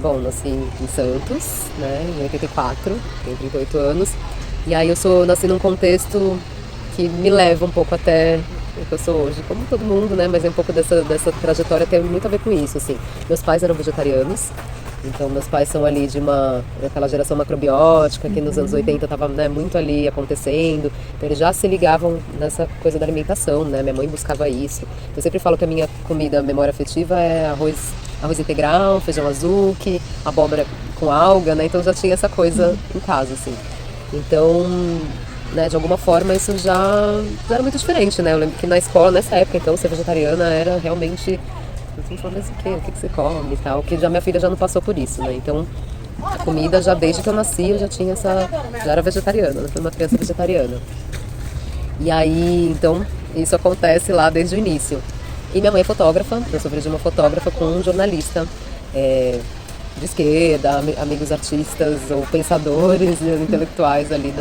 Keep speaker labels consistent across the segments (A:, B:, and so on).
A: Bom, nasci em Santos, né, em 84, tenho 38 anos. E aí nasci num contexto que me leva um pouco até o que eu sou hoje, como todo mundo, né, mas é um pouco dessa trajetória tem muito a ver com isso, assim. Meus pais eram vegetarianos, então meus pais são ali daquela geração macrobiótica que nos anos 80 estava, né, muito ali acontecendo. Então eles já se ligavam nessa coisa da alimentação, né? Minha mãe buscava isso. Eu sempre falo que a minha comida, memória afetiva é arroz integral, feijão azuki, abóbora com alga, né? Então já tinha essa coisa em casa, assim. Então, né, de alguma forma isso já era muito diferente, né? Eu lembro que na escola, nessa época, então, ser vegetariana era realmente assim, falou, mas o que? O que você come e tal? Que já minha filha já não passou por isso, né? Então, a comida já desde que eu nasci eu já tinha já era vegetariana, né? Fui uma criança vegetariana. E aí, então, isso acontece lá desde o início. E minha mãe é fotógrafa, eu sou filha de uma fotógrafa com um jornalista é, de esquerda, amigos artistas ou pensadores intelectuais ali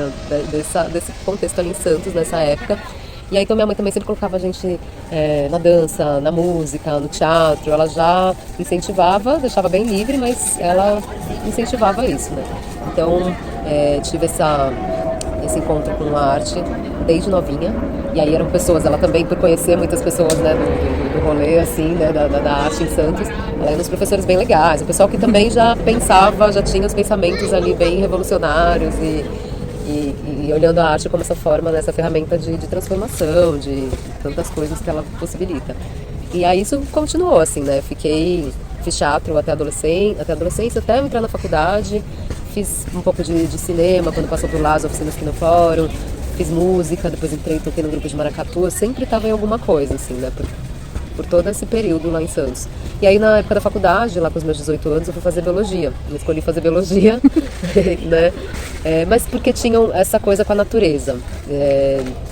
A: desse contexto ali em Santos, nessa época. E aí então minha mãe também sempre colocava a gente na dança, na música, no teatro. Ela já incentivava, deixava bem livre, mas ela incentivava isso, né? Então tive esse encontro com a arte desde novinha. E aí eram pessoas, ela também por conhecer muitas pessoas, né, do rolê, assim, né, da arte em Santos, ela era uns professores bem legais, o pessoal que também já pensava, já tinha os pensamentos ali bem revolucionários e olhando a arte como essa forma, né, essa ferramenta de transformação, de tantas coisas que ela possibilita. E aí isso continuou, assim, né, fiz teatro até adolescência, até eu entrar na faculdade, fiz um pouco de cinema, quando passou por lá as oficinas aqui no Fórum, fiz música, depois toquei no grupo de maracatu, eu sempre estava em alguma coisa, assim, né, por todo esse período lá em Santos. E aí na época da faculdade, lá com os meus 18 anos, eu fui fazer biologia. Eu escolhi fazer biologia, né? Mas porque tinham essa coisa com a natureza.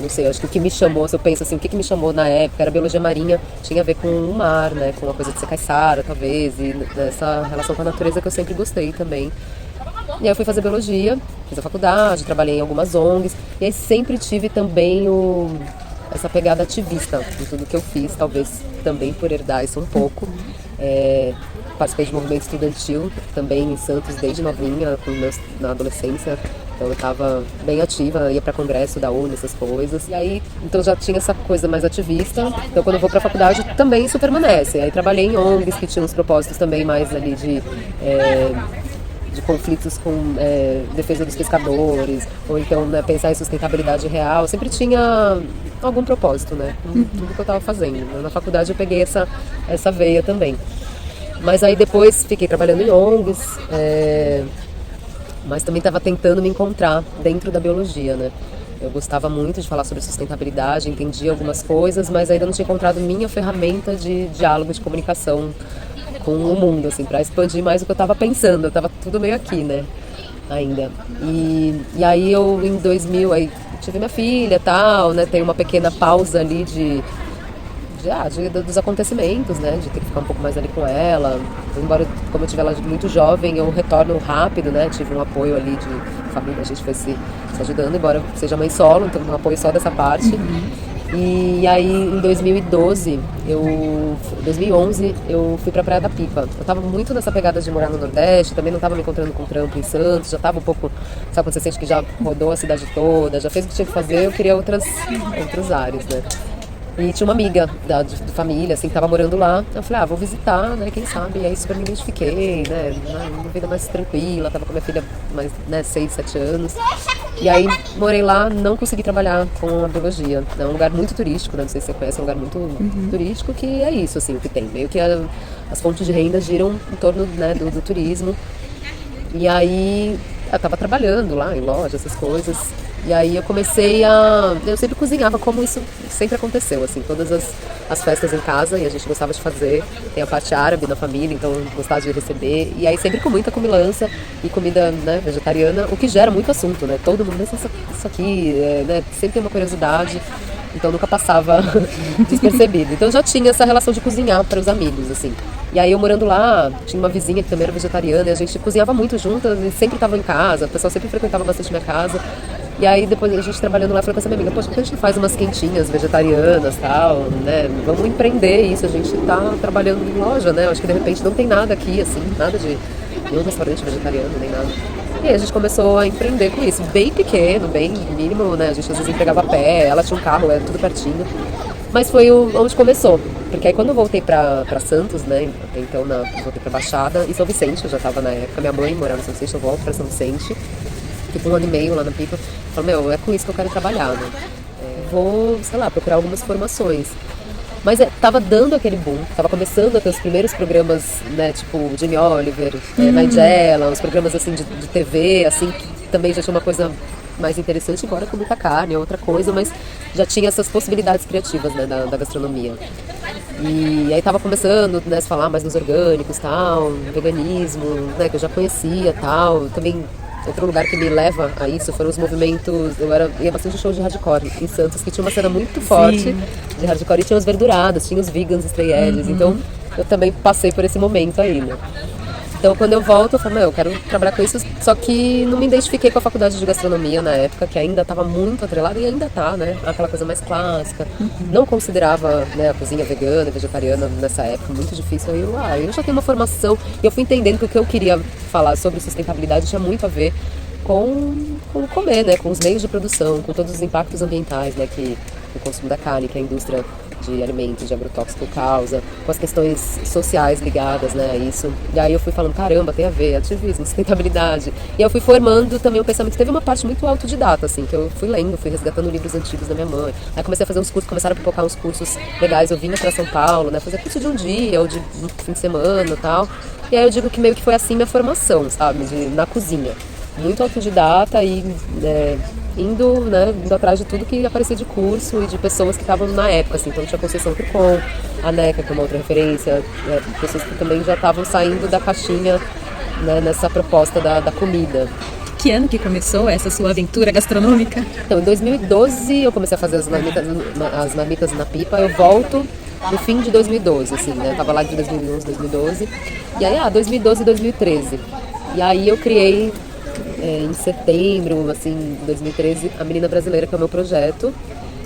A: Não sei, acho que o que me chamou, se eu penso assim, o que me chamou na época era biologia marinha, tinha a ver com o mar, né? Com a coisa de ser caiçara, talvez, e essa relação com a natureza que eu sempre gostei também. E aí eu fui fazer biologia, fiz a faculdade, trabalhei em algumas ONGs, e aí sempre tive também essa pegada ativista em tudo que eu fiz, talvez também por herdar isso um pouco. Participei de movimento estudantil também em Santos desde novinha, na adolescência, então eu estava bem ativa, ia para congresso da UNE, essas coisas. E aí, então já tinha essa coisa mais ativista, então quando eu vou para a faculdade também isso permanece. Aí trabalhei em ONGs que tinham uns propósitos também mais ali de conflitos com defesa dos pescadores, ou então, né, pensar em sustentabilidade real, sempre tinha algum propósito, né, com tudo que eu estava fazendo. Na faculdade eu peguei essa veia também. Mas aí depois fiquei trabalhando em ONGs, mas também estava tentando me encontrar dentro da biologia, né. Eu gostava muito de falar sobre sustentabilidade, entendia algumas coisas, mas ainda não tinha encontrado minha ferramenta de diálogo, de comunicação com o mundo, assim, para expandir mais o que eu estava pensando. Eu estava tudo meio aqui, né, ainda. E aí eu, em 2000, aí tive minha filha e tal, né, tem uma pequena pausa ali dos acontecimentos, né, de ter que ficar um pouco mais ali com ela. Embora, como eu tive ela muito jovem, eu retorno rápido, né, tive um apoio ali de família, a gente foi se ajudando, embora seja mãe solo, então um apoio só dessa parte. E aí em 2011 eu fui pra Praia da Pipa. Eu tava muito nessa pegada de morar no Nordeste, também não tava me encontrando com trampo em Santos, já tava um pouco, sabe quando você sente que já rodou a cidade toda, já fez o que tinha que fazer, eu queria outros ares, né? E tinha uma amiga de família, assim, que tava morando lá. Eu falei, vou visitar, né, quem sabe. E aí super me identifiquei, né, uma vida mais tranquila, tava com a minha filha mais, né, 6, 7 anos. E aí morei lá, não consegui trabalhar com a biologia. É um lugar muito turístico, né, não sei se você conhece, é um lugar muito turístico, que é isso, assim, o que tem. Meio que as fontes de renda giram em torno, né, do turismo. E aí eu tava trabalhando lá em loja, essas coisas. E aí eu sempre cozinhava, como isso sempre aconteceu, assim, todas as festas em casa, e a gente gostava de fazer, tem a parte árabe na família, então eu gostava de receber, e aí sempre com muita comilança e comida, né, vegetariana, o que gera muito assunto, né, todo mundo, isso aqui, né, sempre tem uma curiosidade, então nunca passava despercebido. Então já tinha essa relação de cozinhar para os amigos, assim. E aí eu morando lá, tinha uma vizinha que também era vegetariana, e a gente cozinhava muito juntas, e sempre estava em casa, o pessoal sempre frequentava bastante minha casa. E aí depois a gente trabalhando lá, falou com essa minha amiga, poxa, por que a gente não faz umas quentinhas vegetarianas e tal, né? Vamos empreender isso, a gente tá trabalhando em loja, né? Acho que de repente não tem nada aqui, assim, nada de nenhum restaurante vegetariano, nem nada. E aí a gente começou a empreender com isso, bem pequeno, bem mínimo, né? A gente às vezes entregava a pé, ela tinha um carro, era tudo pertinho. Mas foi onde começou, porque aí quando eu voltei pra Santos, né? Então voltei pra Baixada, em São Vicente, eu já tava na época, minha mãe morava em São Vicente, eu volto pra São Vicente. Fico 1 ano e meio lá na Pipa. Falei, meu, é com isso que eu quero trabalhar, né? Vou, sei lá, procurar algumas formações. Mas tava dando aquele boom, tava começando a ter os primeiros programas, né, tipo Jamie Oliver, Nigella, uns programas assim de TV, assim, que também já tinha uma coisa mais interessante, embora com muita carne, outra coisa, mas já tinha essas possibilidades criativas, né, da gastronomia. E aí tava começando, né, a falar mais dos orgânicos, tal, veganismo, né, que eu já conhecia, tal, também. Outro lugar que me leva a isso foram os movimentos. Ia bastante show de hardcore em Santos, que tinha uma cena muito forte de hardcore e tinha os verdurados, tinha os vegans, stray edges. Então eu também passei por esse momento aí, né? Então quando eu volto, eu falo, eu quero trabalhar com isso, só que não me identifiquei com a faculdade de gastronomia na época, que ainda estava muito atrelada e ainda tá, né? Aquela coisa mais clássica. Não considerava, né, a cozinha vegana, vegetariana nessa época, muito difícil. Aí eu já tenho uma formação e eu fui entendendo que o que eu queria falar sobre sustentabilidade tinha muito a ver com comer, né? Com os meios de produção, com todos os impactos ambientais, né? Que o consumo da carne, que a indústria de alimentos, de agrotóxico causa, com as questões sociais ligadas, né, a isso. E aí eu fui falando, caramba, tem a ver, ativismo, sustentabilidade. E eu fui formando também o pensamento. Teve uma parte muito autodidata, assim, que eu fui lendo, fui resgatando livros antigos da minha mãe. Aí comecei a fazer uns cursos, começaram a pipocar uns cursos legais. Eu vinha pra São Paulo, né, fazer curso de um dia ou de um fim de semana e tal. E aí eu digo que meio que foi assim minha formação, sabe, na cozinha. Muito autodidata e indo atrás de tudo que aparecia de curso e de pessoas que estavam na época, assim. Então tinha a Conceição Tricon, a NECA, que é uma outra referência, pessoas que também já estavam saindo da caixinha, né, nessa proposta da comida.
B: Que ano que começou essa sua aventura gastronômica?
A: Então, em 2012 eu comecei a fazer as marmitas na Pipa. Eu volto no fim de 2012, assim, né? Eu tava lá de 2011, 2012. E aí, 2012 e 2013. E aí eu criei em setembro, assim, de 2013, a Menina Brasileira, que é o meu projeto,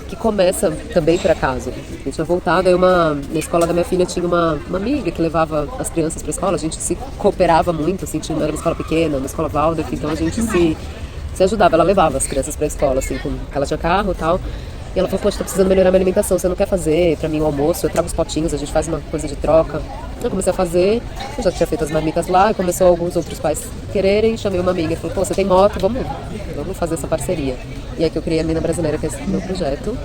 A: que começa também por acaso. Eu tinha voltado, aí na escola da minha filha tinha uma amiga que levava as crianças para a escola, a gente se cooperava muito, assim, era uma escola pequena, uma escola Waldorf, então a gente se ajudava, ela levava as crianças para a escola, assim, ela tinha carro e tal. E ela falou, poxa, tô precisando melhorar minha alimentação, você não quer fazer pra mim o almoço? Eu trago os potinhos, a gente faz uma coisa de troca. Eu comecei a fazer, eu já tinha feito as marmitas lá, e começou alguns outros pais quererem, chamei uma amiga e falou, pô, você tem moto, vamos fazer essa parceria. E aí que eu criei a Menina Brasileira, que é esse meu projeto.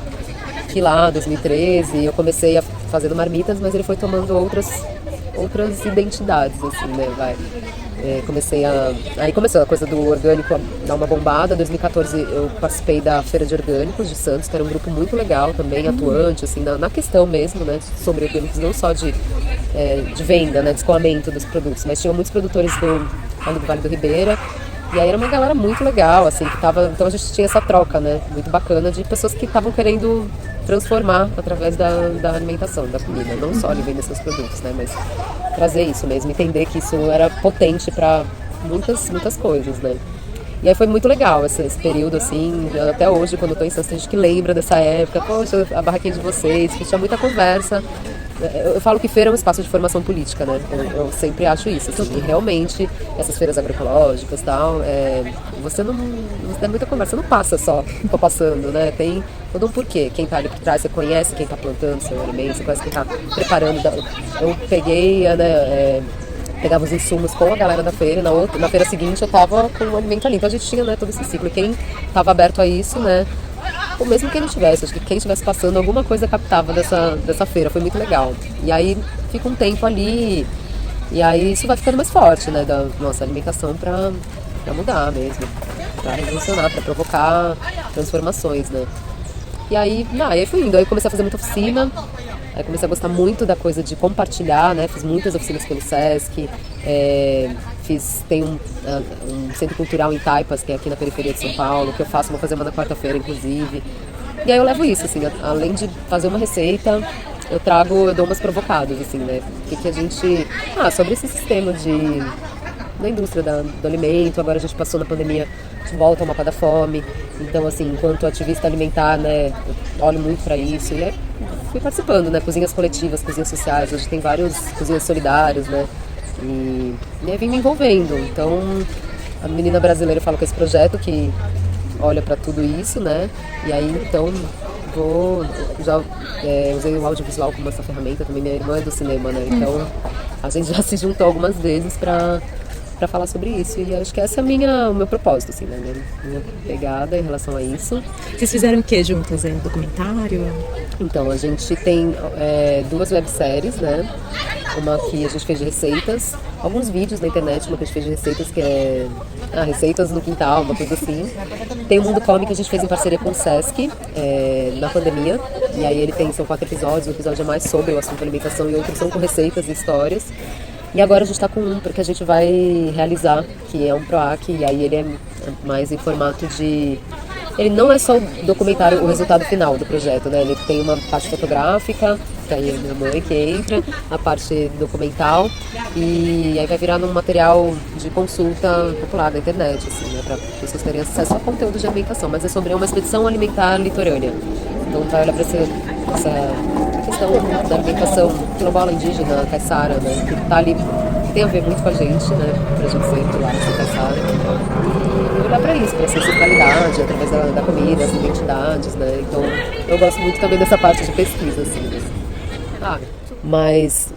A: Que lá, em 2013, eu comecei fazendo marmitas, mas ele foi tomando outras identidades, assim, né, Aí começou a coisa do orgânico a dar uma bombada. Em 2014 eu participei da Feira de Orgânicos de Santos, que era um grupo muito legal também, atuante, assim, na questão mesmo, né, sobre orgânicos, não só de venda, né, de escoamento dos produtos, mas tinha muitos produtores ali do Vale do Ribeira. E aí era uma galera muito legal, assim, que tava. Então a gente tinha essa troca, né? Muito bacana de pessoas que estavam querendo transformar através da alimentação, da comida. Não só ali vender seus produtos, né? Mas trazer isso mesmo, entender que isso era potente para muitas coisas, né? E aí foi muito legal esse período, assim, até hoje, quando eu tô em Santos, a gente que lembra dessa época, poxa, a barraquinha de vocês, que tinha muita conversa. Eu falo que feira é um espaço de formação política, né? Eu sempre acho isso, assim, e realmente, essas feiras agroecológicas e tal, você dá muita conversa, você não passa só, tô passando, né? Tem todo um porquê. Quem tá ali por trás, você conhece quem tá plantando seu alimento, você conhece quem tá preparando. Eu peguei, né? Pegava os insumos com a galera da feira, na feira seguinte eu tava com o alimento ali. Então a gente tinha, né, todo esse ciclo. E quem tava aberto a isso, né, ou mesmo quem não tivesse, acho que quem estivesse passando alguma coisa captava dessa feira, foi muito legal. E aí fica um tempo ali, e aí isso vai ficando mais forte, né, da nossa alimentação pra mudar mesmo, pra revolucionar, pra provocar transformações, né. E aí fui indo, aí comecei a fazer muita oficina. Aí comecei a gostar muito da coisa de compartilhar, né? Fiz muitas oficinas pelo Sesc, tem um centro cultural em Taipas, que é aqui na periferia de São Paulo, que vou fazer uma na quarta-feira, inclusive. E aí eu levo isso, assim, além de fazer uma receita, eu dou umas provocadas, assim, né? O que a gente... sobre esse sistema na indústria do alimento. Agora a gente passou na pandemia de volta ao mapa da fome. Então, assim, enquanto ativista alimentar, né, eu olho muito para isso. E aí fui participando, né, cozinhas coletivas, cozinhas sociais. Hoje tem vários cozinhas solidárias, né, e aí vim me envolvendo. Então, a Menina Brasileira fala com esse projeto que olha para tudo isso, né, e aí, então, usei o audiovisual como essa ferramenta, também minha irmã é do cinema, né? Então a gente já se juntou algumas vezes para falar sobre isso. E acho que essa é o meu propósito, assim, né? Minha pegada em relação a isso.
B: Vocês fizeram o que juntas? Documentário?
A: Então, a gente tem 2 webséries, né? Uma que a gente fez de receitas, alguns vídeos na internet, uma que a gente fez de receitas que é receitas no quintal, uma coisa assim. Tem o Mundo Come que a gente fez em parceria com o Sesc na pandemia. E aí são 4 episódios, um episódio é mais sobre o assunto alimentação e outros são com receitas e histórias. E agora a gente está com um porque a gente vai realizar, que é um PROAC, e aí ele é mais em formato de... Ele não é só o documentário, o resultado final do projeto, né? Ele tem uma parte fotográfica, que aí é minha mãe que entra, a parte documental, e aí vai virar num material de consulta popular da internet, assim, né? Para pessoas terem acesso a conteúdo de alimentação, mas é sobre uma expedição alimentar litorânea. Então vai olhar para essa questão da alimentação quilombola, indígena, caiçara, né? Que tá ali, que tem a ver muito com a gente, né? Pra gente ser do lado ser caiçara. E olhar pra isso, pra essa ancestralidade, através da comida, as identidades, né? Então eu gosto muito também dessa parte de pesquisa, assim. Mas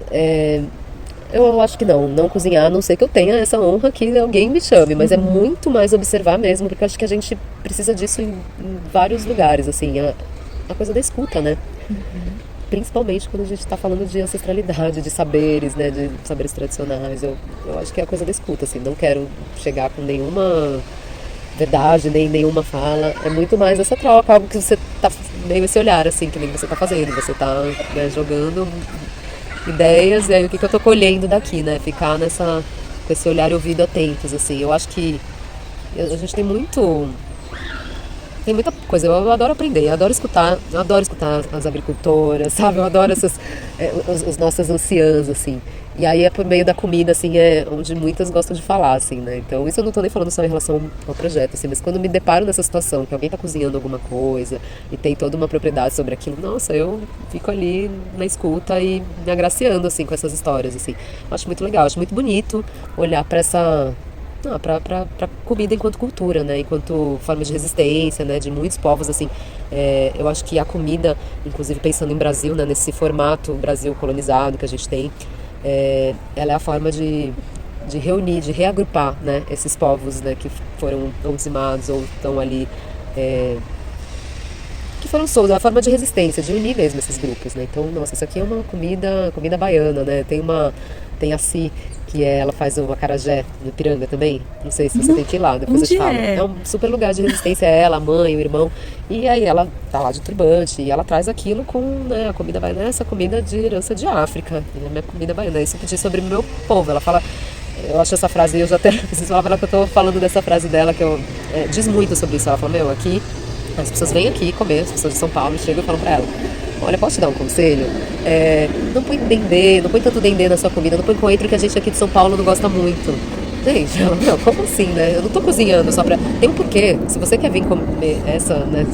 A: eu acho que não cozinhar, a não ser que eu tenha essa honra que alguém me chame, mas é muito mais observar mesmo, porque eu acho que a gente precisa disso em vários lugares, assim, a coisa da escuta, né? Principalmente quando a gente está falando de ancestralidade, de saberes, né, de saberes tradicionais. Eu acho que é a coisa da escuta, assim, não quero chegar com nenhuma verdade, nem nenhuma fala. É muito mais essa troca, algo que você tá, meio esse olhar, assim, que nem você tá fazendo. Você tá, né, jogando ideias, e aí o que eu tô colhendo daqui, né? Ficar com esse olhar e ouvido atentos, assim. Eu acho que a gente tem muita coisa, eu adoro aprender, eu adoro escutar as agricultoras, sabe? Eu adoro as nossas anciãs, assim. E aí é por meio da comida, assim, é onde muitas gostam de falar, assim, né? Então isso eu não tô nem falando só em relação ao projeto, assim, mas quando me deparo nessa situação, que alguém tá cozinhando alguma coisa e tem toda uma propriedade sobre aquilo, nossa, eu fico ali na escuta e me agraciando, assim, com essas histórias, assim. Acho muito legal, acho muito bonito olhar para para comida enquanto cultura, né? Enquanto forma de resistência, né? De muitos povos, assim. Eu acho que a comida, inclusive pensando em Brasil, né? Nesse formato Brasil colonizado que a gente tem, ela é a forma de reunir, de reagrupar, né? Esses povos, né? Que foram ou dizimados ou estão ali, que foram soltos, é a forma de resistência, de unir mesmo esses grupos, né? Então, nossa, isso aqui é uma comida baiana, né? Tem a Si, ela faz o acarajé no Ipiranga também. Não sei se você tem que ir lá, depois eu te falo. É um super lugar de resistência, ela, a mãe, o irmão. E aí ela tá lá de turbante e ela traz aquilo com, né, a comida baiana, essa comida de herança de África. É a minha comida baiana. Isso que diz sobre o meu povo. Ela fala, eu acho essa frase, eu já até preciso falar pra ela que eu tô falando dessa frase dela, que diz muito sobre isso. Ela fala, aqui, as pessoas vêm aqui comer, as pessoas de São Paulo, chegam e falam pra ela: olha, posso te dar um conselho? Não põe dendê, não põe tanto dendê na sua comida, não põe coentro que a gente aqui de São Paulo não gosta muito. Gente, ela, como assim, né? Eu não tô cozinhando só pra... Tem um porquê. Se você quer vir comer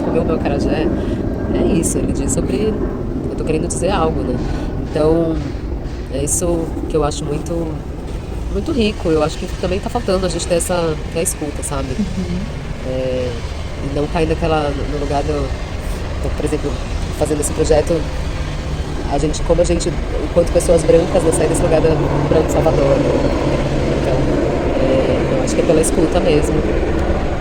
A: comer o meu acarajé, é isso, ele diz sobre... Eu tô querendo dizer algo, né? Então, é isso que eu acho muito, muito rico. Eu acho que também tá faltando a gente ter a escuta, sabe? E não cair no lugar por exemplo, fazendo esse projeto, enquanto pessoas brancas, né, sair desse lugar do branco Salvador. Então, eu acho que é pela escuta mesmo.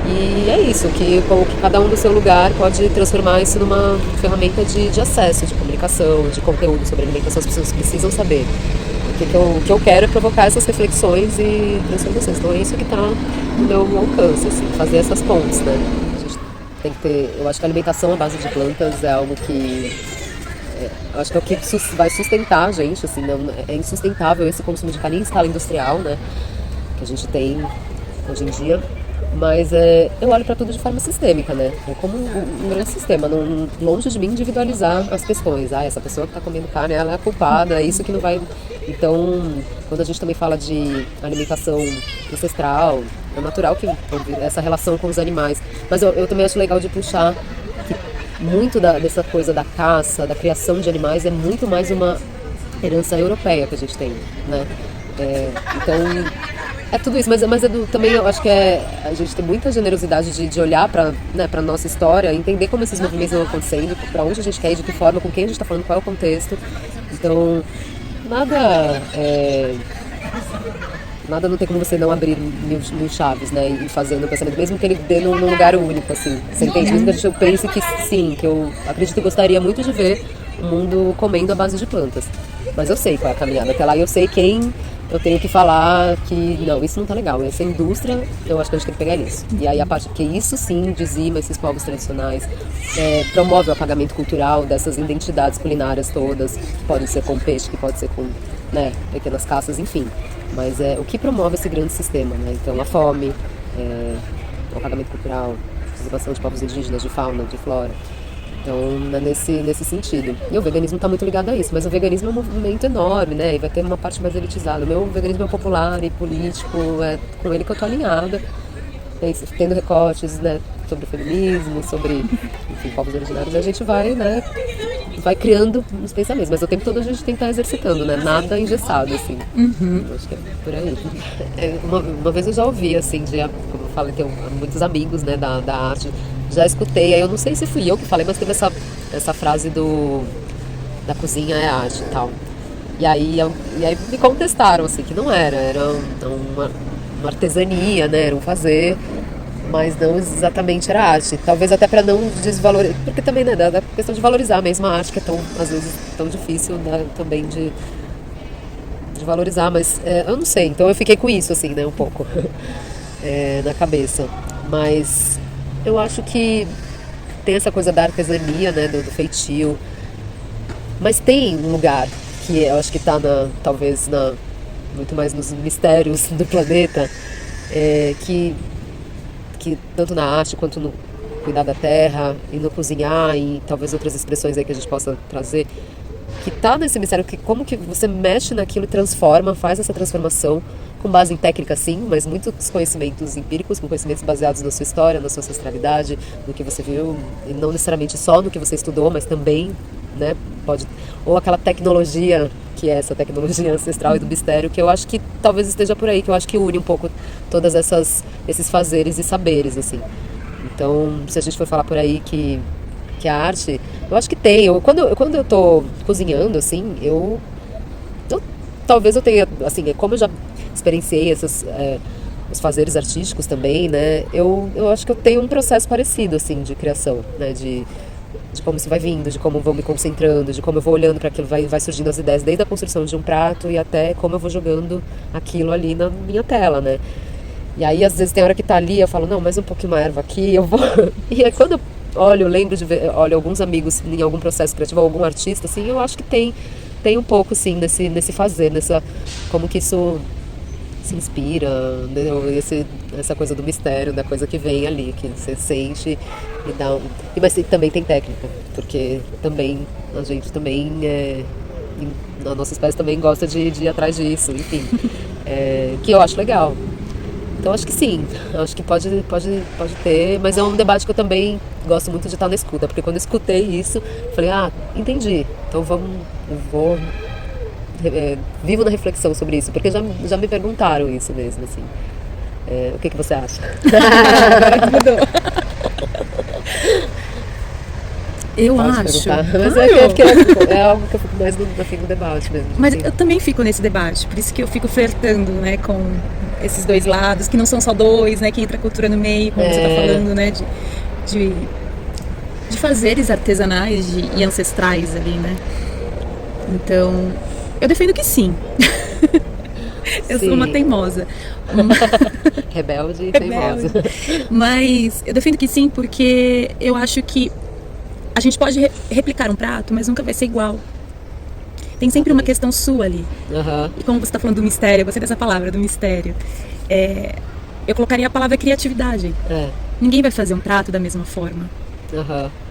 A: E é isso, que cada um do seu lugar pode transformar isso numa ferramenta de acesso, de comunicação, de conteúdo sobre alimentação. As pessoas precisam saber. O que eu quero é provocar essas reflexões e transformações. Então é isso que está no meu alcance, assim, fazer essas pontes, né? A gente tem que ter... Eu acho que a alimentação à base de plantas é algo que... eu acho que é o que vai sustentar a gente, assim, não, é insustentável esse consumo de carne em escala industrial, né, que a gente tem hoje em dia. Mas eu olho para tudo de forma sistêmica, né? É como um grande sistema, longe de mim individualizar as questões. Ah, essa pessoa que está comendo carne, ela é a culpada, é isso que não vai... Então, quando a gente também fala de alimentação ancestral, é natural que essa relação com os animais. Mas eu também acho legal de puxar que muito dessa coisa da caça, da criação de animais, é muito mais uma herança europeia que a gente tem, né? Então, é tudo isso, mas também eu acho que a gente tem muita generosidade de olhar para, né, para nossa história, entender como esses movimentos estão acontecendo, para onde a gente quer ir, de que forma, com quem a gente está falando, qual é o contexto. Então, nada não tem como você não abrir mil chaves, né, e fazendo o pensamento, mesmo que ele dê num lugar único, assim. Você entende? Mesmo que eu pense que sim, que eu acredito que gostaria muito de ver o mundo comendo à base de plantas. Mas eu sei qual é a caminhada. Até lá eu sei quem eu tenho que falar que não, isso não tá legal. Essa indústria, eu acho que a gente tem que pegar isso. E aí a parte que isso sim dizima esses povos tradicionais, promove o apagamento cultural dessas identidades culinárias todas, que podem ser com peixe, que pode ser com, né, pequenas caças, enfim. Mas o que promove esse grande sistema, né? Então a fome, o apagamento cultural, a preservação de povos indígenas, de fauna, de flora. Então, é nesse sentido. E o veganismo está muito ligado a isso, mas o veganismo é um movimento enorme, né? E vai ter uma parte mais elitizada. O meu veganismo é popular e político, é com ele que eu estou alinhada. Tendo recortes, né, sobre o feminismo, sobre, enfim, povos originários, a gente vai, né, vai criando uns pensamentos. Mas o tempo todo a gente tem que estar exercitando, né? Nada engessado, assim. Eu acho que é por aí. Uma vez eu já ouvi, assim, como eu falei, tenho muitos amigos, né, da arte. Já escutei, aí eu não sei se fui eu que falei, mas teve essa frase da cozinha é arte e tal. E aí me contestaram, assim, que não era uma artesania, né, era um fazer, mas não exatamente era arte. Talvez até para não desvalorizar, porque também, né, da questão de valorizar mesmo a arte, que é tão, às vezes, tão difícil, né, também de valorizar, mas eu não sei, então eu fiquei com isso, assim, né, um pouco na cabeça. Mas eu acho que tem essa coisa da artesania, né, do feitio, mas tem um lugar que eu acho que está talvez muito mais nos mistérios do planeta, que tanto na arte quanto no cuidar da terra e no cozinhar e talvez outras expressões aí que a gente possa trazer, que está nesse mistério, que como que você mexe naquilo e transforma, faz essa transformação com base em técnica sim, mas muitos conhecimentos empíricos, com conhecimentos baseados na sua história, na sua ancestralidade, no que você viu, e não necessariamente só no que você estudou, mas também, né, ou aquela tecnologia, que é essa tecnologia ancestral e do mistério, que eu acho que talvez esteja por aí, que eu acho que une um pouco todas esses fazeres e saberes, assim. Então, se a gente for falar por aí que a arte, eu acho que tem. Quando eu tô cozinhando, assim, talvez eu tenha, assim, como eu já experienciei os fazeres artísticos também, né, eu acho que eu tenho um processo parecido, assim, de criação, né, de como isso vai vindo, de como eu vou me concentrando, de como eu vou olhando para aquilo, vai surgindo as ideias, desde a construção de um prato e até como eu vou jogando aquilo ali na minha tela, né. E aí, às vezes, tem hora que tá ali, eu falo, não, mais um pouquinho uma erva aqui, eu vou... E aí, quando eu olho, eu lembro de ver, olho alguns amigos em algum processo criativo, algum artista, assim, eu acho que tem um pouco, sim, nesse fazer, como que isso se inspira, entendeu? Essa coisa do mistério, da coisa que vem ali, que você sente e dá mas também tem técnica, porque também, a gente também, a nossa espécie também gosta de ir atrás disso, enfim, que eu acho legal. Então acho que sim, acho que pode ter, mas é um debate que eu também gosto muito de estar na escuta, porque quando eu escutei isso, falei, entendi, então vivo na reflexão sobre isso, porque já me perguntaram isso mesmo, assim. O que você acha?
B: Agora que mudou. Eu
A: Pode
B: acho.
A: Mas é algo que eu fico mais no fim do debate mesmo.
B: Mas
A: assim.
B: eu também fico nesse debate, por isso que eu fico flertando, né, com esses dois lados, que não são só dois, né, que entra a cultura no meio, como você está falando, né, de fazeres artesanais e ancestrais ali, né. Então, eu defendo que sim. Eu sou uma teimosa.
A: Rebelde e teimosa.
B: Mas eu defendo que sim, porque eu acho que a gente pode replicar um prato, mas nunca vai ser igual. Tem sempre uma questão sua ali.
A: Uhum.
B: E como você está falando do mistério, eu gostei dessa palavra, do mistério. eu colocaria a palavra criatividade. Ninguém vai fazer um prato da mesma forma.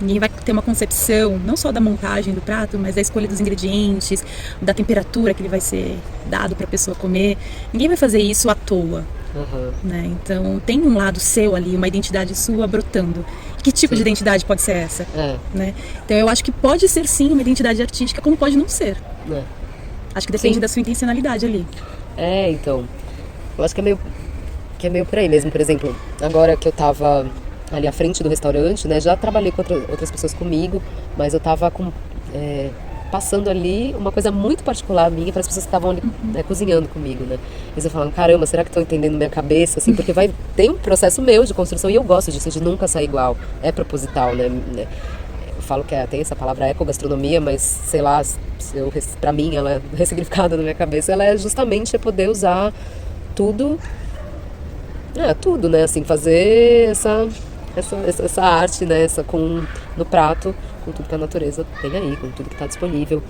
B: Ninguém vai ter uma concepção, não só da montagem do prato, mas da escolha dos ingredientes, da temperatura que ele vai ser dado para a pessoa comer. Ninguém vai fazer isso à toa. Né? Então tem um lado seu ali, uma identidade sua brotando. Que tipo de identidade pode ser essa? Né? Então eu acho que pode ser sim uma identidade artística, como pode não ser. Acho que depende da sua intencionalidade ali.
A: Então, eu acho que é meio por aí mesmo. Por exemplo, agora que eu tava ali à frente do restaurante, né, já trabalhei com outras pessoas comigo, mas eu tava passando ali uma coisa muito particular minha para as pessoas que estavam ali cozinhando comigo, né. Eles falaram, caramba, será que estão entendendo minha cabeça, assim, porque tem um processo meu de construção e eu gosto disso, de nunca sair igual, é proposital, né. Eu falo que tem essa palavra ecogastronomia, mas sei lá, pra mim ela é ressignificada na minha cabeça, ela é justamente poder usar tudo, né, assim, fazer essa arte, né, no prato, com tudo que a natureza tem aí, com tudo que está disponível.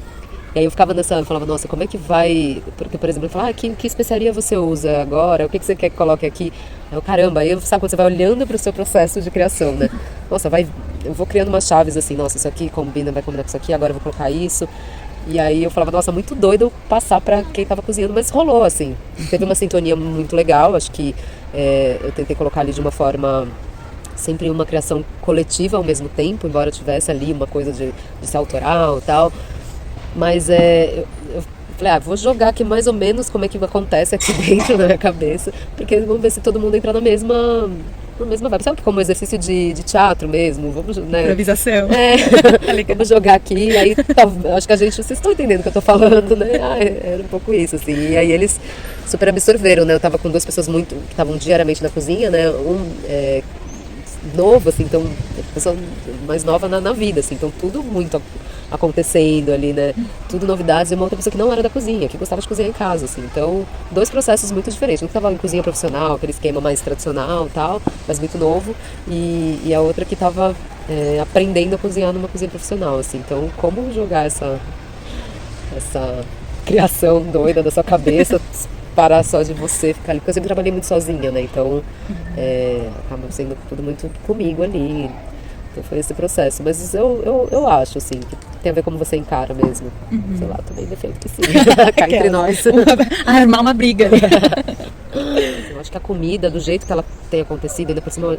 A: E aí eu falava, nossa, como é que vai... Porque, por exemplo, eu falava, que especiaria você usa agora? O que você quer que coloque aqui? Aí eu, caramba, aí sabe quando você vai olhando para o seu processo de criação, né? Nossa, eu vou criando umas chaves assim, nossa, isso aqui vai combinar com isso aqui, agora eu vou colocar isso. E aí eu falava, nossa, muito doido passar para quem estava cozinhando, mas rolou, assim. Teve uma sintonia muito legal, acho que eu tentei colocar ali de uma forma... sempre uma criação coletiva ao mesmo tempo, embora tivesse ali uma coisa de ser autoral e tal. Mas eu falei, vou jogar aqui mais ou menos como é que acontece aqui dentro da minha cabeça, porque vamos ver se todo mundo entra na mesma vibe. Sabe, como exercício de teatro mesmo? Vamos, né?
B: Improvisação.
A: Vamos jogar aqui, aí acho que vocês estão entendendo o que eu tô falando, né? Era um pouco isso, assim. E aí eles super absorveram, né? Eu tava com duas pessoas que estavam diariamente na cozinha, né? Novo, assim, então, pessoa mais nova na vida, assim, então tudo muito acontecendo ali, né, tudo novidades, e uma outra pessoa que não era da cozinha, que gostava de cozinhar em casa, assim, então, dois processos muito diferentes, um que estava em cozinha profissional, aquele esquema mais tradicional e tal, mas muito novo, e a outra que estava aprendendo a cozinhar numa cozinha profissional, assim, então, como jogar essa criação doida da sua cabeça parar só de você ficar ali, porque eu sempre trabalhei muito sozinha, né, então acaba sendo tudo muito comigo ali, então foi esse processo, mas eu acho, assim, que tem a ver como você encara mesmo, sei lá, também defendo que sim, cá entre nós.
B: Armar uma briga.
A: Eu acho que a comida, do jeito que ela tem acontecido, ainda por cima,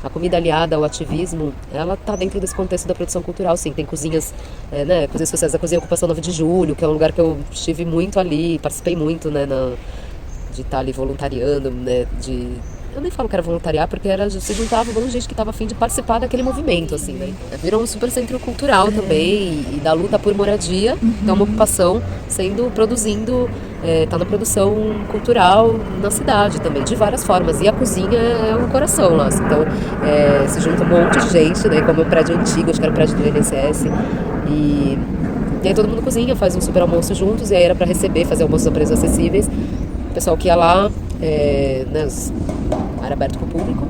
A: a comida aliada ao ativismo, ela está dentro desse contexto da produção cultural, sim. Tem cozinhas, né, cozinhas sociais, a cozinha Ocupação 9 de Julho, que é um lugar que eu estive muito ali, participei muito, né, de estar ali voluntariando, né, eu nem falo que era voluntariar, porque se juntava um monte de gente que estava a fim de participar daquele movimento, assim, né. Virou um super centro cultural também, e da luta por moradia, então uma ocupação produzindo, tá na produção cultural na cidade também, de várias formas, e a cozinha é um coração lá, então se junta um monte de gente, né, como é um prédio antigo, acho que era o prédio do INSS, e aí todo mundo cozinha, faz um super almoço juntos, e aí era para fazer almoços a preços acessíveis, o pessoal que ia lá, né, era aberto para o público,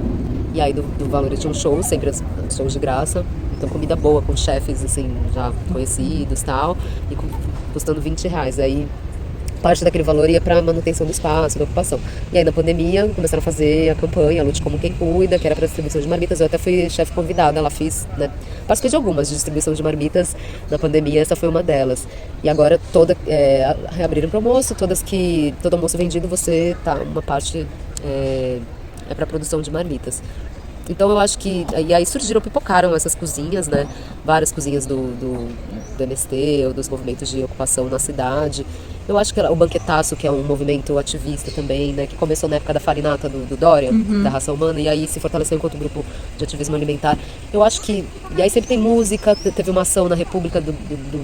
A: e aí do valor tinha um show, sempre shows de graça, então comida boa, com chefes assim, já conhecidos e tal, e custando R$20, aí parte daquele valor ia para manutenção do espaço, da ocupação. E aí na pandemia começaram a fazer a campanha Lute Como Quem Cuida, que era para distribuição de marmitas. Eu até fui chefe convidada, ela fiz, né? Participei de algumas de distribuição de marmitas na pandemia, essa foi uma delas. E agora reabriram para almoço, todo almoço vendido uma parte é para produção de marmitas. Então eu acho que, e aí pipocaram essas cozinhas, né, várias cozinhas do MST, ou dos movimentos de ocupação na cidade. Eu acho que o Banquetaço, que é um movimento ativista também, né, que começou na época da farinata do Dória, da raça humana, e aí se fortaleceu enquanto grupo de ativismo alimentar. Eu acho que, e aí sempre tem música, teve uma ação na República do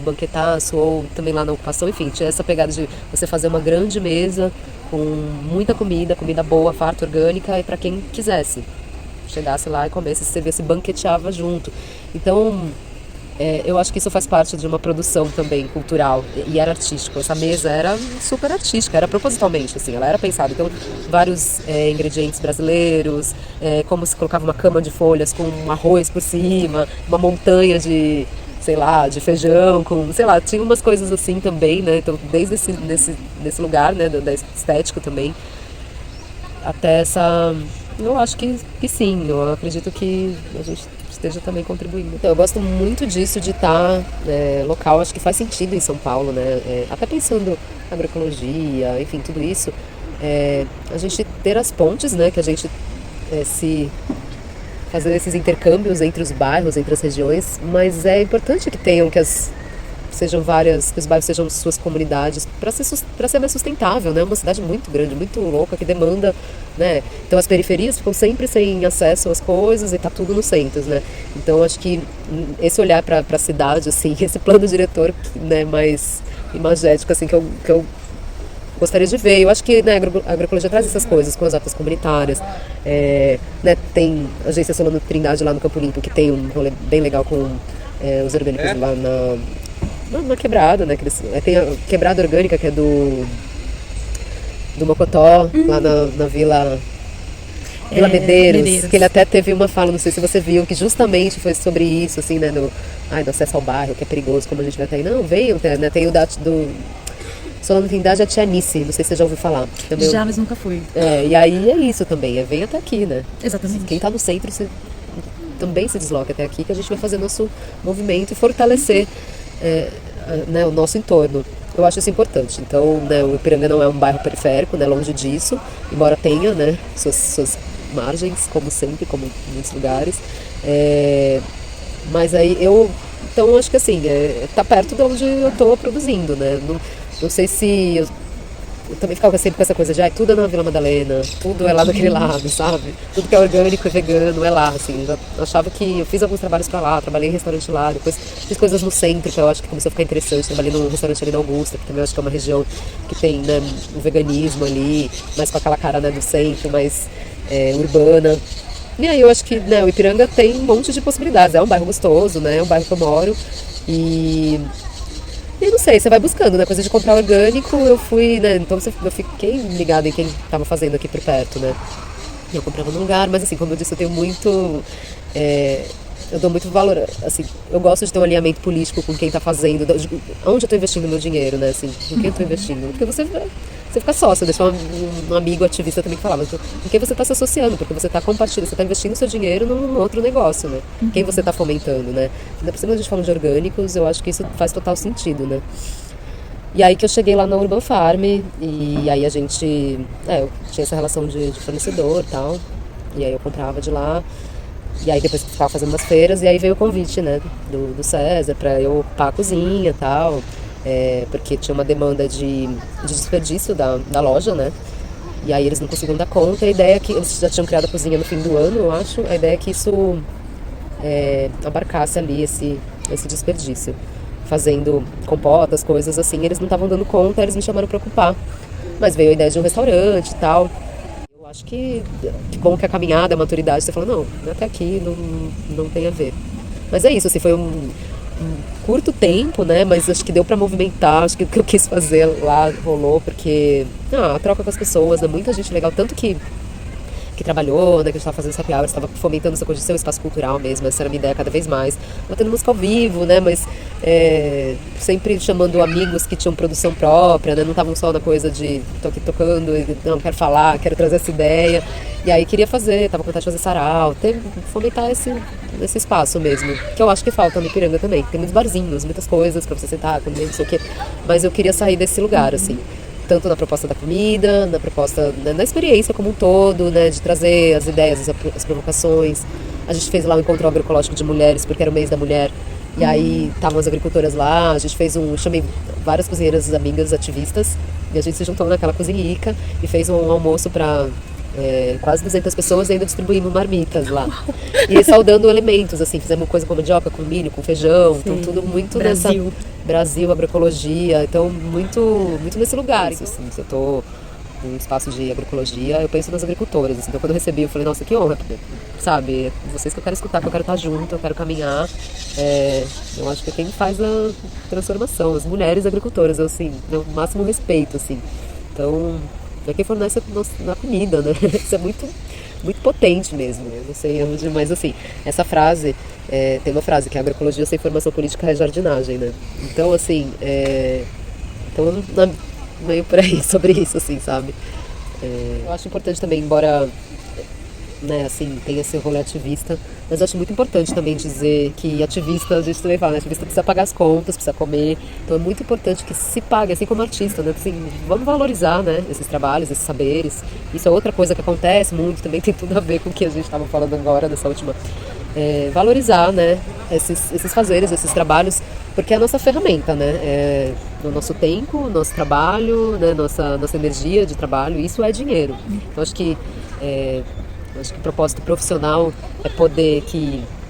A: Banquetaço, ou também lá na ocupação, enfim, tinha essa pegada de você fazer uma grande mesa com muita comida boa, farta, orgânica, e para quem quisesse. Chegasse lá e comesse, se servisse, banqueteava junto. Então, eu acho que isso faz parte de uma produção também cultural e era artístico. Essa mesa era super artística, era propositalmente, assim, ela era pensada. Então, vários ingredientes brasileiros, como se colocava uma cama de folhas com um arroz por cima, uma montanha de, sei lá, de feijão, sei lá, tinha umas coisas assim também, né? Então, desde nesse lugar, né, da estético também. até essa... Eu acho que sim, eu acredito que a gente esteja também contribuindo. Então, eu gosto muito disso, de estar local, acho que faz sentido em São Paulo, né? Até pensando agroecologia, enfim, tudo isso, a gente ter as pontes, né? Que a gente se fazer esses intercâmbios entre os bairros, entre as regiões, mas é importante que tenham, que sejam várias, que os bairros sejam suas comunidades, para ser mais sustentável, né? Uma cidade muito grande, muito louca, que demanda, né? Então as periferias ficam sempre sem acesso às coisas e tá tudo nos centros, né? Então acho que esse olhar para a cidade, assim, esse plano diretor, né, mais imagético, assim, que eu gostaria de ver. Eu acho que, né, a agroecologia traz essas coisas com as hortas comunitárias. Né, tem a Agência Solano Trindade lá no Campo Limpo, que tem um rolê bem legal com os orgânicos lá na quebrada, né? Tem a quebrada orgânica, que é do Mocotó, lá na Vila Medeiros, que ele até teve uma fala, não sei se você viu, que justamente foi sobre isso, assim, né? Do acesso ao bairro, que é perigoso, como a gente vai estar aí. Não, venham, né? Tem o do Solano Trindade, a Tia Nice, não sei se você já ouviu falar. Também
B: já, mas nunca fui.
A: E aí é isso também, vem até aqui, né?
B: Exatamente.
A: Quem está no centro também se desloca até aqui, que a gente vai fazer nosso movimento e fortalecer né, o nosso entorno. Eu acho isso importante. Então, né, o Ipiranga não é um bairro periférico, né, longe disso, embora tenha, né, suas margens, como sempre, como em muitos lugares. Mas aí então acho que assim, tá perto de onde eu estou produzindo, né? Não sei se eu também ficava sempre com essa coisa de tudo é na Vila Madalena, tudo é lá daquele lado, sabe? Tudo que é orgânico e vegano é lá, assim. Eu já achava que eu fiz alguns trabalhos pra lá, trabalhei em restaurante lá, depois fiz coisas no centro, que eu acho que começou a ficar interessante. Trabalhei num restaurante ali na Augusta, que também eu acho que é uma região que tem, né, um veganismo ali, mais com aquela cara, né, do centro, mais urbana. E aí eu acho que, né, o Ipiranga tem um monte de possibilidades. É um bairro gostoso, né? É um bairro que eu moro. E não sei, você vai buscando, né? Coisa de comprar orgânico, eu fui, né? Então eu fiquei ligada em quem estava fazendo aqui por perto, né? E eu comprava no lugar, mas assim, como eu disse, eu tenho muito... eu dou muito valor, assim, eu gosto de ter um alinhamento político com quem está fazendo, onde eu estou investindo meu dinheiro, né? Assim, com quem eu estou investindo. Porque você fica sócio, deixa um amigo ativista também que falava, com quem você está se associando, porque você está compartilhando, você está investindo seu dinheiro num outro negócio, né? Quem você está fomentando, né? Ainda por cima a gente fala de orgânicos, eu acho que isso faz total sentido, né? E aí que eu cheguei lá na Urban Farm, e aí a gente, eu tinha essa relação de fornecedor e tal, e aí eu comprava de lá, e aí depois ficava fazendo umas feiras, e aí veio o convite, né, do César, pra eu ocupar a cozinha e tal, porque tinha uma demanda de desperdício da loja, né, e aí eles não conseguiam dar conta. A ideia é que eles já tinham criado a cozinha no fim do ano, eu acho, a ideia é que isso abarcasse ali esse desperdício, fazendo compotas, coisas assim. Eles não estavam dando conta, eles me chamaram para ocupar, mas veio a ideia de um restaurante e tal. Eu acho que bom que a caminhada, a maturidade, você fala, não, até aqui não tem a ver. Mas é isso, assim, foi um curto tempo, né, mas acho que deu para movimentar, acho que o que eu quis fazer lá rolou, porque a troca com as pessoas, né, muita gente legal, tanto que trabalhou, né, que a gente estava fazendo esse happy hour, estava fomentando essa coisa de ser um espaço cultural mesmo, essa era a minha ideia cada vez mais. Não tendo música ao vivo, né, mas sempre chamando amigos que tinham produção própria, né, não estavam só na coisa de tô aqui tocando, não, quero falar, quero trazer essa ideia. E aí queria fazer, estava com vontade de fazer sarau, fomentar esse espaço mesmo, que eu acho que falta no Ipiranga também. Tem muitos barzinhos, muitas coisas para você sentar, comer, não sei o quê, mas eu queria sair desse lugar, assim. Tanto na proposta da comida, na proposta, né, na experiência como um todo, né, de trazer as ideias, as provocações. A gente fez lá um encontro agroecológico de mulheres, porque era o mês da mulher, e aí estavam as agricultoras lá, a gente chamei várias cozinheiras amigas ativistas, e a gente se juntou naquela cozinhica e fez um almoço para quase 200 pessoas, e ainda distribuímos marmitas lá. E saudando elementos, assim, fizemos coisa com mandioca, com milho, com feijão, então tudo muito Brasil, agroecologia, então muito, muito nesse lugar. Assim, se eu tô num espaço de agroecologia, eu penso nas agricultoras. Assim, então quando eu recebi, eu falei, nossa, que honra, porque, sabe, vocês que eu quero escutar, que eu quero estar junto, eu quero caminhar. Eu acho que é quem faz a transformação, as mulheres agricultoras, eu, assim, o máximo respeito, assim. Então, é quem fornece na comida, né? Isso é muito, muito potente mesmo. Eu não sei onde, mas assim, essa frase, tem uma frase que é agroecologia sem formação política é jardinagem, né? Então, assim, então, meio por aí, sobre isso, assim, sabe? Eu acho importante também, embora, né, assim, tem esse rolê ativista, mas eu acho muito importante também dizer que ativista, a gente também fala, né, ativista precisa pagar as contas, precisa comer, então é muito importante que se pague, assim como artista, né, assim, vamos valorizar, né, esses trabalhos, esses saberes. Isso é outra coisa que acontece muito, também tem tudo a ver com o que a gente estava falando agora nessa última, valorizar, né, esses fazeres, esses trabalhos, porque é a nossa ferramenta, né, no nosso tempo, nosso trabalho, né, nossa energia de trabalho, isso é dinheiro. Então acho que o propósito profissional é poder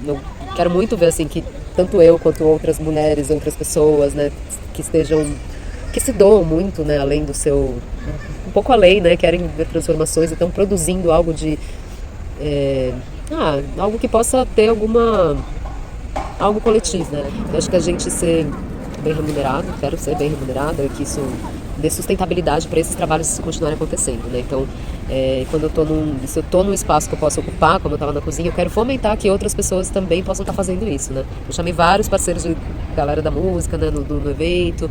A: eu quero muito ver assim que tanto eu quanto outras mulheres, outras pessoas, né, que se doam muito, né, além do seu, um pouco além, né, querem ver transformações, então produzindo algo algo que possa ter algo coletivo, né. Eu acho que a gente ser bem remunerado, quero ser bem remunerada, que isso dê sustentabilidade para esses trabalhos continuarem acontecendo, né? Então, quando se eu estou num espaço que eu posso ocupar, como eu estava na cozinha, eu quero fomentar que outras pessoas também possam estar fazendo isso, né? Eu chamei vários parceiros de galera da música, né, no evento.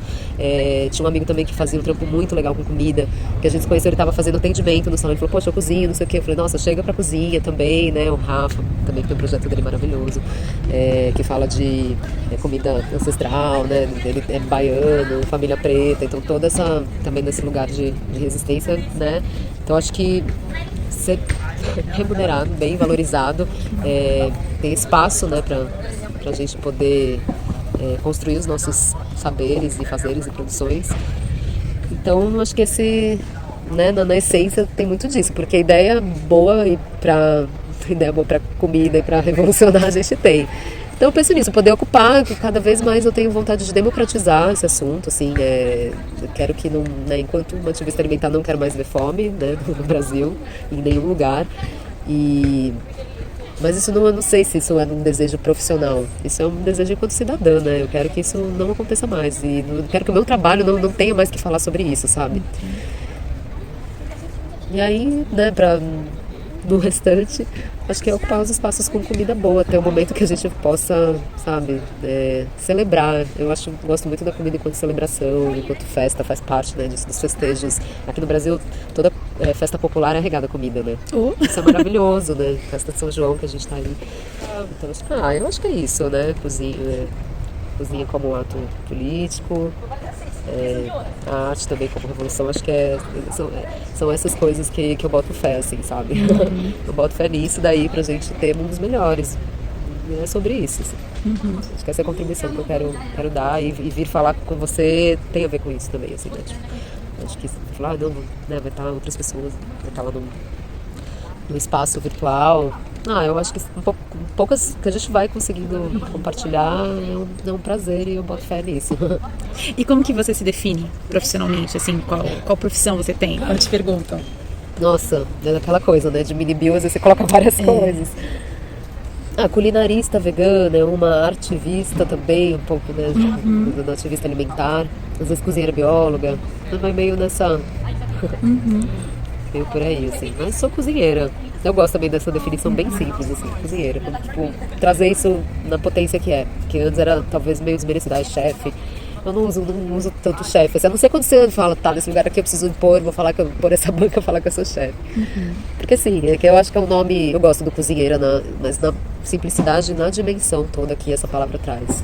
A: Tinha um amigo também que fazia um trampo muito legal com comida, que a gente se conheceu, ele estava fazendo atendimento no salão, ele falou, poxa, eu cozinho, não sei o quê. Eu falei, nossa, chega pra cozinha também, né? O Rafa também tem um projeto dele maravilhoso, que fala de comida ancestral, né? Ele é baiano, família preta, então toda essa, também nesse lugar de resistência, né? Então acho que ser remunerado, bem valorizado, tem espaço, né, pra gente poder construir os nossos saberes e fazeres e produções. Então acho que né, na essência tem muito disso, porque ideia boa para comida e para revolucionar a gente tem. Então eu penso nisso, poder ocupar, cada vez mais eu tenho vontade de democratizar esse assunto, assim, eu quero que, não, né, enquanto uma ativista alimentar, não quero mais ver fome, né, no Brasil, em nenhum lugar, mas isso eu não sei se isso é um desejo profissional, isso é um desejo enquanto cidadã, né, eu quero que isso não aconteça mais, e quero que o meu trabalho não tenha mais que falar sobre isso, sabe? E aí, né, no restante, acho que é ocupar os espaços com comida boa, até o momento que a gente possa, sabe, celebrar. Gosto muito da comida enquanto celebração, enquanto festa, faz parte, né, dos festejos. Aqui no Brasil, toda festa popular é regada a comida, né? Isso é maravilhoso, né? Festa de São João que a gente tá aí. Então, eu acho que é isso, né? Cozinha como um ato político, a arte também como revolução, acho que são essas coisas que eu boto fé, assim, sabe? Eu boto fé nisso daí pra gente ter mundos melhores. E é sobre isso, assim. Acho que essa é a contribuição que eu quero dar e vir falar com você tem a ver com isso também, assim, né? Tipo, acho que falar, não, né, vai estar outras pessoas, vai estar lá no espaço virtual. Eu acho que poucas que a gente vai conseguindo compartilhar é um prazer e eu boto fé nisso.
B: E como que você se define profissionalmente, assim, qual profissão você tem? Quando te perguntam?
A: Nossa, é aquela coisa, né, de mini bio, às vezes você coloca várias coisas. Culinarista vegana, uma artivista também, um pouco, né, uma ativista alimentar, às vezes cozinheira bióloga, vai meio nessa... meio por aí, assim, mas sou cozinheira. Eu gosto também dessa definição bem simples, assim, cozinheira. Tipo, trazer isso na potência que é. Que antes era talvez meio desmerecida, chefe. Eu não uso tanto chefe. Assim, a não ser quando você fala, tá, nesse lugar aqui eu preciso impor, vou falar que eu por essa banca falar que eu sou chefe. Porque assim, é que eu acho que é um nome, eu gosto do cozinheira, mas na simplicidade, na dimensão toda que essa palavra traz.